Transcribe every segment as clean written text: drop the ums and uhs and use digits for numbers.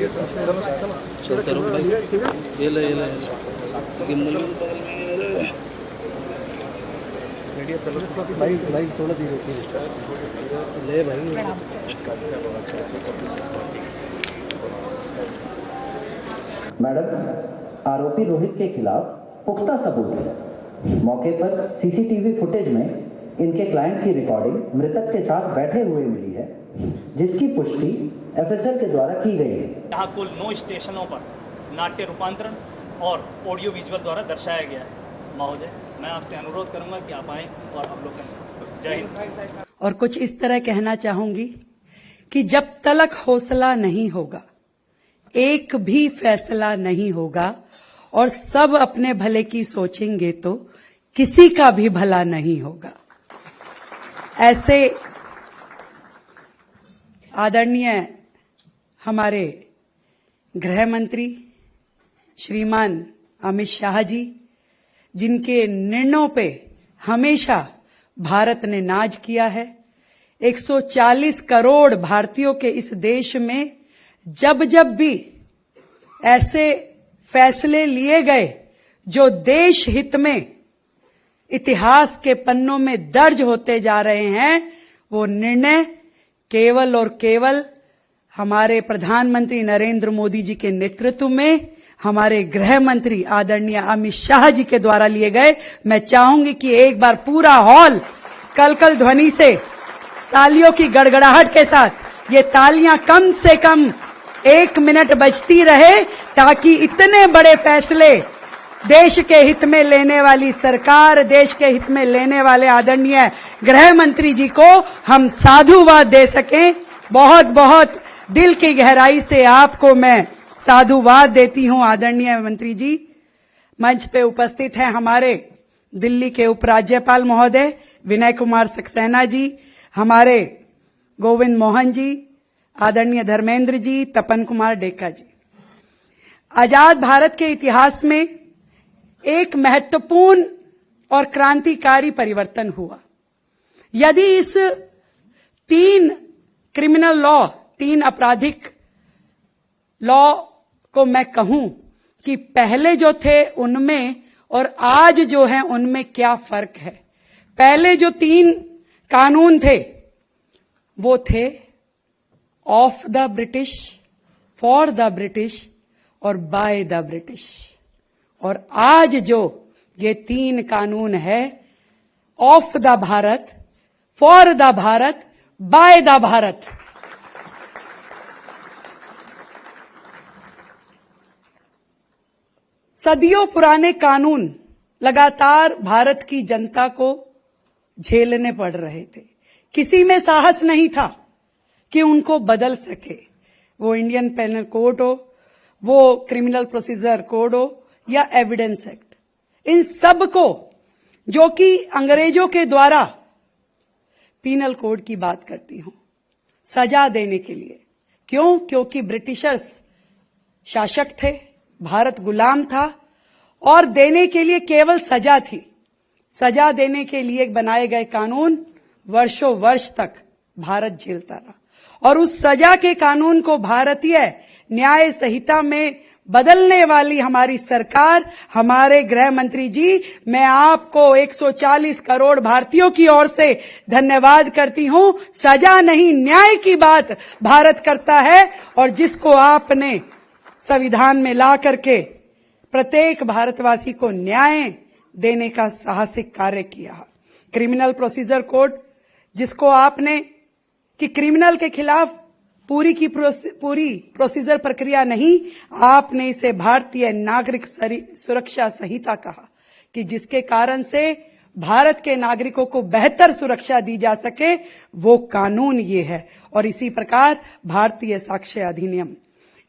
चलते रहो भाई, ये ले कि मुझे बगल में भाई थोड़ा धीरे ले भाई। मैडम, आरोपी रोहित के खिलाफ पुख्ता सबूत है। मौके पर सीसीटीवी फुटेज में इनके क्लाइंट की रिकॉर्डिंग मृतक के साथ बैठे हुए मिली है, जिसकी पुष्टि एफएसएल के द्वारा की गई है। यहाँ कुल 9 स्टेशनों पर नाट्य रूपांतरण और ऑडियो विजुअल द्वारा दर्शाया गया है। महोदय, मैं आपसे अनुरोध करूंगा कि आप आएं और अवलोकन करें। जय हिंद। और कुछ इस तरह कहना चाहूंगी कि जब तलक हौसला नहीं होगा, एक भी फैसला नहीं होगा और सब अपने भले की सोचेंगे तो किसी का भी भला नहीं होगा। ऐसे आदरणीय हमारे गृह मंत्री श्रीमान अमित शाह जी, जिनके निर्णयों पे हमेशा भारत ने नाज किया है, 140 करोड़ भारतीयों के इस देश में जब जब भी ऐसे फैसले लिए गए जो देश हित में इतिहास के पन्नों में दर्ज होते जा रहे हैं, वो निर्णय केवल और केवल हमारे प्रधानमंत्री नरेंद्र मोदी जी के नेतृत्व में हमारे गृह मंत्री आदरणीय अमित शाह जी के द्वारा लिए गए। मैं चाहूंगी कि एक बार पूरा हॉल कलकल ध्वनि से तालियों की गड़गड़ाहट के साथ ये तालियां कम से कम 1 मिनट बजती रहे, ताकि इतने बड़े फैसले देश के हित में लेने वाली सरकार, देश के हित में लेने वाले आदरणीय गृह मंत्री जी को हम साधुवाद दे सकें। बहुत बहुत दिल की गहराई से आपको मैं साधुवाद देती हूं आदरणीय मंत्री जी। मंच पे उपस्थित हैं हमारे दिल्ली के उपराज्यपाल महोदय विनय कुमार सक्सेना जी, हमारे गोविंद मोहन जी, आदरणीय धर्मेंद्र जी, तपन कुमार डेका जी। आजाद भारत के इतिहास में एक महत्वपूर्ण और क्रांतिकारी परिवर्तन हुआ। यदि इस 3 क्रिमिनल लॉ, 3 आपराधिक लॉ को मैं कहूं कि पहले जो थे उनमें और आज जो है उनमें क्या फर्क है। पहले जो 3 कानून थे वो थे of the British, for the British और बाय द ब्रिटिश। और आज जो ये 3 कानून है, of the Bharat, for the Bharat, by the Bharat. सदियों पुराने कानून लगातार भारत की जनता को झेलने पड़ रहे थे। किसी में साहस नहीं था कि उनको बदल सके, वो इंडियन पेनल कोड हो, वो क्रिमिनल प्रोसीजर कोड हो या एविडेंस एक्ट। इन सब को, जो कि अंग्रेजों के द्वारा पीनल कोड की बात करती हूं, सजा देने के लिए। क्यों? क्योंकि ब्रिटिशर्स शासक थे, भारत गुलाम था और देने के लिए केवल सजा थी। सजा देने के लिए बनाए गए कानून वर्षों वर्ष तक भारत झेलता रहा और उस सजा के कानून को भारतीय न्याय संहिता में बदलने वाली हमारी सरकार, हमारे गृह मंत्री जी, मैं आपको 140 करोड़ भारतीयों की ओर से धन्यवाद करती हूं। सजा नहीं, न्याय की बात भारत करता है और जिसको आपने संविधान में ला करके प्रत्येक भारतवासी को न्याय देने का साहसिक कार्य किया। क्रिमिनल प्रोसीजर कोड, जिसको आपने कि क्रिमिनल के खिलाफ पूरी की पूरी प्रोसीजर प्रक्रिया नहीं, आपने इसे भारतीय नागरिक सुरक्षा संहिता कहा, कि जिसके कारण से भारत के नागरिकों को बेहतर सुरक्षा दी जा सके, वो कानून ये है। और इसी प्रकार भारतीय साक्ष्य अधिनियम।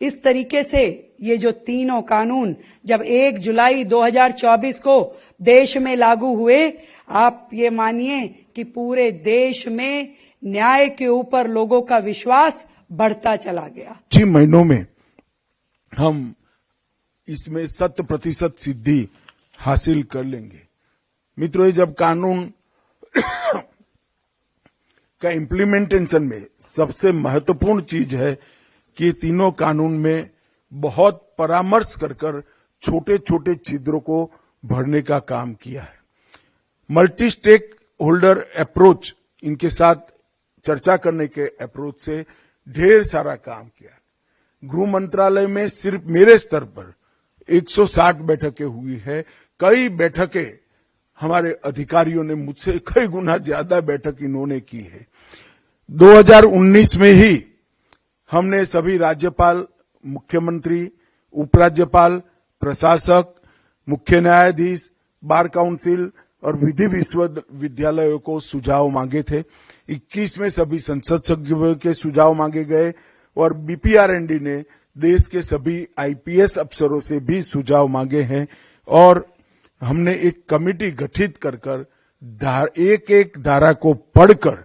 इस तरीके से ये जो तीनों कानून जब 1 जुलाई 2024 को देश में लागू हुए, आप ये मानिए कि पूरे देश में न्याय के ऊपर लोगों का विश्वास बढ़ता चला गया। 6 महीनों में हम इसमें 100% सिद्धि हासिल कर लेंगे। मित्रों, जब कानून का इम्प्लीमेंटेशन में सबसे महत्वपूर्ण चीज है कि तीनों कानून में बहुत परामर्श कर छोटे छोटे छिद्रों को भरने का काम किया है। मल्टी स्टेक होल्डर अप्रोच, इनके साथ चर्चा करने के अप्रोच से ढेर सारा काम किया। गृह मंत्रालय में सिर्फ मेरे स्तर पर 160 बैठकें हुई है। कई बैठकें हमारे अधिकारियों ने मुझसे कई गुना ज्यादा बैठक इन्होंने की है। 2019 में ही हमने सभी राज्यपाल, मुख्यमंत्री, उपराज्यपाल, प्रशासक, मुख्य न्यायाधीश, बार काउंसिल और विधि विश्वविद्यालयों को सुझाव मांगे थे। 21 में सभी संसद सभ्यों के सुझाव मांगे गए और बीपीआरएनडी ने देश के सभी आईपीएस अफसरों से भी सुझाव मांगे हैं और हमने एक कमेटी गठित कर एक एक धारा को पढ़कर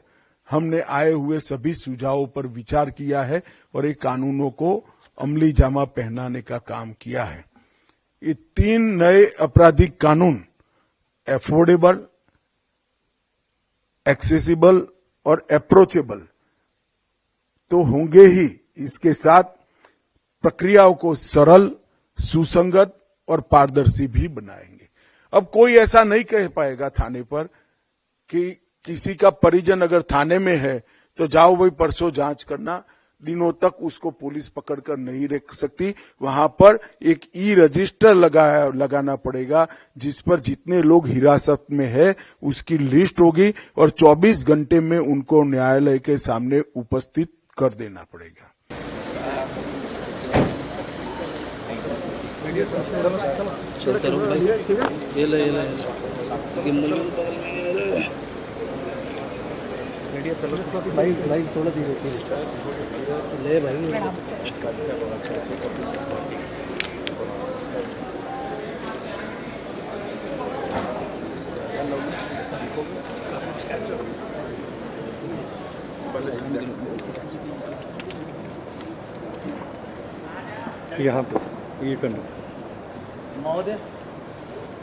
हमने आए हुए सभी सुझावों पर विचार किया है और एक कानूनों को अमली जामा पहनाने का काम किया है। ये 3 नए आपराधिक कानून एफोर्डेबल, एक्सेसिबल और अप्रोचेबल तो होंगे ही, इसके साथ प्रक्रियाओं को सरल, सुसंगत और पारदर्शी भी बनाएंगे। अब कोई ऐसा नहीं कह पाएगा थाने पर कि किसी का परिजन अगर थाने में है तो जाओ भाई परसों जांच करना, दिनों तक उसको पुलिस पकड़कर नहीं रख सकती। वहां पर एक ई रजिस्टर लगाना पड़ेगा जिस पर जितने लोग हिरासत में है उसकी लिस्ट होगी और 24 घंटे में उनको न्यायालय के सामने उपस्थित कर देना पड़ेगा। चलते रहो भाई, ये ले कि मुल्क बगल में मीडिया चलो, लाइक थोड़ा धीरे ले भाई। यहाँ पे ये करना। महोदय,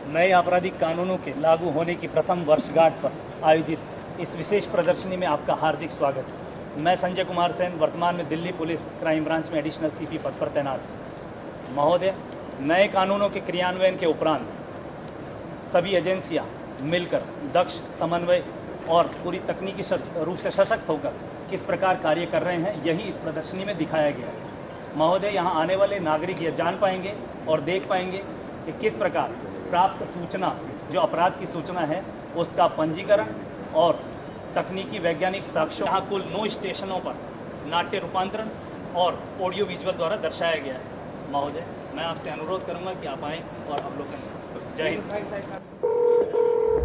नए आपराधिक कानूनों के लागू होने की प्रथम वर्षगांठ पर आयोजित इस विशेष प्रदर्शनी में आपका हार्दिक स्वागत है। मैं संजय कुमार सेन, वर्तमान में दिल्ली पुलिस क्राइम ब्रांच में एडिशनल सीपी पद पर तैनात हूँ। महोदय, नए कानूनों के क्रियान्वयन के उपरांत सभी एजेंसियां मिलकर दक्ष समन्वय और पूरी तकनीकी रूप से सशक्त होकर किस प्रकार कार्य कर रहे हैं, यही इस प्रदर्शनी में दिखाया गया है। महोदय, यहाँ आने वाले नागरिक ये जान पाएंगे और देख पाएंगे कि किस प्रकार प्राप्त सूचना, जो अपराध की सूचना है, उसका पंजीकरण और तकनीकी वैज्ञानिक साक्ष्यों यहाँ कुल 9 स्टेशनों पर नाट्य रूपांतरण और ऑडियो विजुअल द्वारा दर्शाया गया है। महोदय, मैं आपसे अनुरोध करूंगा कि आप आएँ और अवलोकन करें। जय हिंद।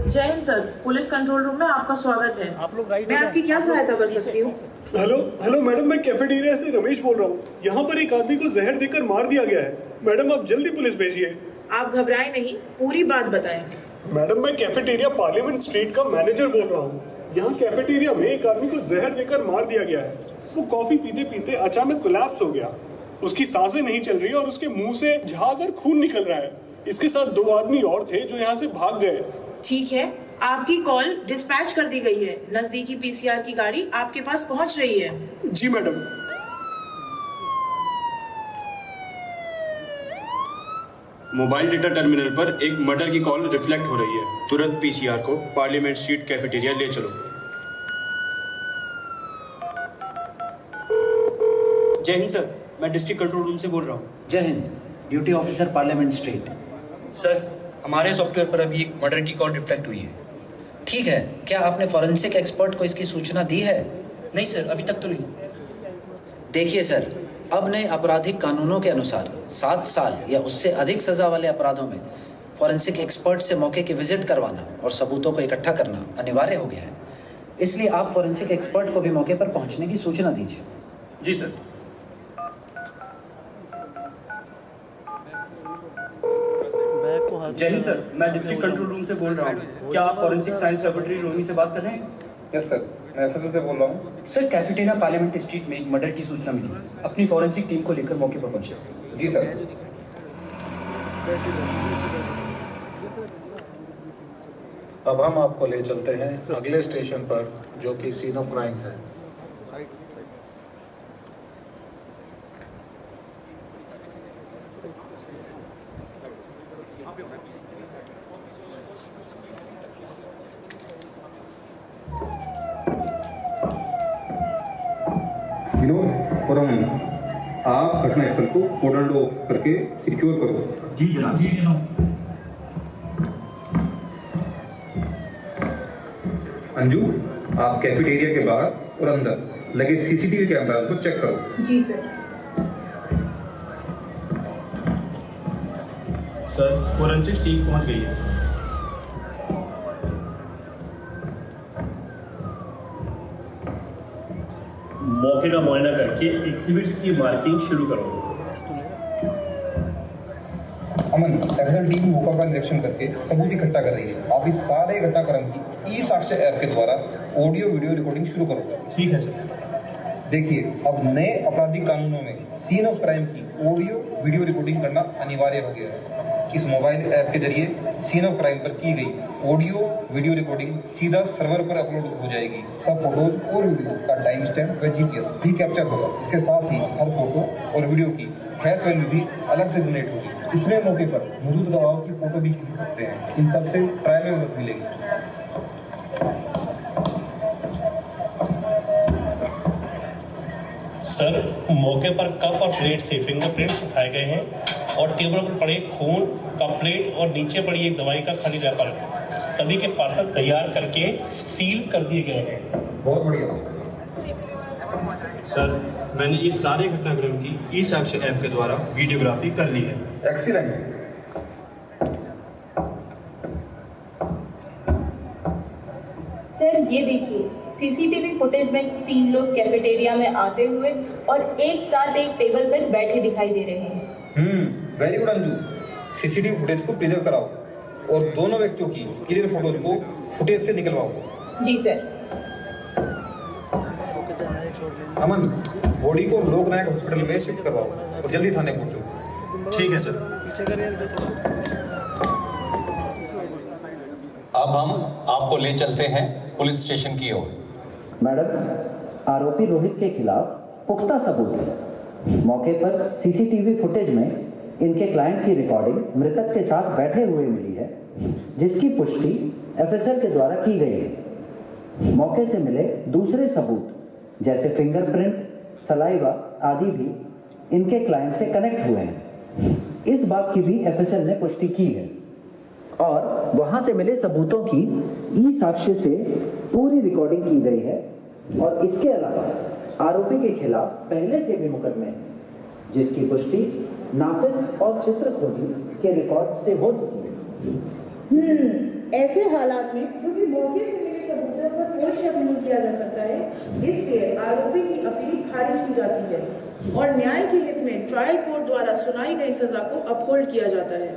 जय Hind sir, police control room में आपका स्वागत है। आप लोग राइट, मैं आपकी क्या सहायता कर सकती हूँ? हेलो मैडम, मैं कैफेटेरिया से रमेश बोल रहा हूँ। यहाँ पर एक आदमी को जहर देकर मार दिया गया है। मैडम, आप जल्दी पुलिस भेजिए। आप घबराएं नहीं, पूरी बात बताएं। मैडम, मैं कैफेटेरिया पार्लियामेंट स्ट्रीट का मैनेजर बोल रहा हूँ। यहाँ कैफेटेरिया में एक आदमी को जहर देकर मार दिया गया है। वो कॉफी पीते पीते अचानक कोलैप्स हो गया। उसकी सांसें नहीं चल रही और उसके मुंह से झाग और खून निकल रहा है। इसके साथ 2 आदमी और थे जो यहाँ से भाग गए। ठीक है, आपकी कॉल डिस्पैच कर दी गई है। नजदीकी पीसीआर की गाड़ी आपके पास पहुंच रही है। जी मैडम। मोबाइल डेटा टर्मिनल पर एक मर्डर की कॉल रिफ्लेक्ट हो रही है। तुरंत पीसीआर को पार्लियामेंट स्ट्रीट कैफेटेरिया ले चलो। जय हिंद सर, मैं डिस्ट्रिक्ट कंट्रोल रूम से बोल रहा हूँ। जय Hind, duty officer parliament street. Sir, हमारे सॉफ्टवेयर पर अभी एक मर्डर की कॉल रिफ्लेक्ट हुई है। ठीक है, क्या आपने फॉरेंसिक एक्सपर्ट को इसकी सूचना दी है? नहीं सर, अभी तक तो नहीं। देखिए सर, अब नए आपराधिक कानूनों के अनुसार 7 साल या उससे अधिक सजा वाले अपराधों में फॉरेंसिक एक्सपर्ट से मौके की विजिट करवाना और सबूतों को इकट्ठा करना अनिवार्य हो गया है। इसलिए आप फॉरेंसिक एक्सपर्ट को भी मौके पर पहुंचने की सूचना दीजिए। जी सर। जय हिंद सर, मैं डिस्ट्रिक्ट कंट्रोल रूम से बोल रहा हूँ। क्या आप फॉरेंसिक साइंस लेबोरेटरी रोहिणी से बात कर रहे हैं? यस सर, मैं एफएसएल से बोल रहा हूँ। सर, कैफेटेरिया पार्लियामेंट स्ट्रीट में एक मर्डर की सूचना मिली। अपनी फॉरेंसिक टीम को लेकर मौके पर पहुंचे। जी सर। अब हम आपको ले चलते हैं अगले स्टेशन पर, जो कि सीन ऑफ क्राइम है। आप घटनास्थल को कोडन ऑफ करके सिक्योर करो। जी जनाब। अंजू, आप कैफेटेरिया के बाहर और अंदर लगे सीसीटीवी कैमरास को चेक करो। जी सर। सर, फोरेंसिक टीम पहुंच गई है। मौके का मुआयना करके एग्जिबिट्स की मार्किंग शुरू करो। अमन, एफएसएल टीम मौका का निरीक्षण करके सबूत इकट्ठा कर रही है। आप इस सारे घटनाक्रम की ई साक्ष्य ऐप के द्वारा ऑडियो वीडियो रिकॉर्डिंग शुरू करो। ठीक है सर। देखिए, अब नए आपराधिक कानूनों में सीन ऑफ क्राइम की ऑडियो वीडियो रिकॉर्डिंग करना अनिवार्य हो गया है। इस मोबाइल ऐप के जरिए सीन ऑफ क्राइम पर की गई ऑडियो वीडियो रिकॉर्डिंग सीधा सर्वर पर अपलोड हो जाएगी। सब फोटोज और वीडियो का टाइम स्टैम्प व जीपीएस भी कैप्चर होगा। इसके साथ ही हर फोटो और वीडियो की हैश वैल्यू भी अलग से जनरेट होगी। इसमें मौके पर मौजूद गवाहों की फोटो भी खींच सकते हैं। इन सब से ट्रायल में मदद मिलेगी। सर, मौके पर कप और प्लेट से फिंगरप्रिंट्स उठाए गए हैं और टेबल पर पड़े खून का प्लेट और नीचे पड़ी एक दवाई का खाली रैपर है। सभी के पार्सल तैयार करके सील कर दिए गए हैं। बहुत बढ़िया। सर, मैंने इस सारे घटनाक्रम की ई साक्ष्य ऐप के द्वारा वीडियोग्राफी कर ली है। एक्सीलेंट। सर, ये देखिए, सीसीटीवी फुटेज में 3 लोग कैफेटेरिया में आते हुए और एक साथ एक टेबल पर बैठे दिखाई दे रहे हैं। Very good Anju. CCTV footage को प्रिजर्व कराओ और दोनों व्यक्तियों की क्लियर फोटोज को फुटेज से निकलवाओ। जी सर। अमन, बॉडी को लोकनायक हॉस्पिटल में शिफ्ट करवाओ और जल्दी थाने पहुंचो। ठीक है सर। अब हम आपको ले चलते हैं पुलिस स्टेशन की ओर। मैडम, आरोपी रोहित के खिलाफ पुख्ता सबूत है। मौके पर सीसीटीवी फुटेज में इनके क्लाइंट की रिकॉर्डिंग मृतक के साथ बैठे हुए मिली है, जिसकी पुष्टि एफएसएल के द्वारा की गई है। मौके से मिले दूसरे सबूत जैसे फिंगरप्रिंट, सलाइवा आदि भी इनके क्लाइंट से कनेक्ट हुए हैं। इस बात की भी एफएसएल ने पुष्टि की है और वहां से मिले सबूतों की ई साक्ष्य से पूरी रिकॉर्डिंग की गई है। और इसके अलावा आरोपी के खिलाफ पहले से भी मुकदमे हैं, जिसकी पुष्टि नाफिज और चित्रखोजी के रिकॉर्ड से हो चुकी है। ऐसे हालात में क्योंकि मौके से मिले सबूतों पर कोई शक नहीं किया जा सकता है, इसलिए आरोपी की अपील खारिज की जाती है और न्याय के हित में ट्रायल कोर्ट द्वारा सुनाई गई सजा को अपहोल्ड किया जाता है।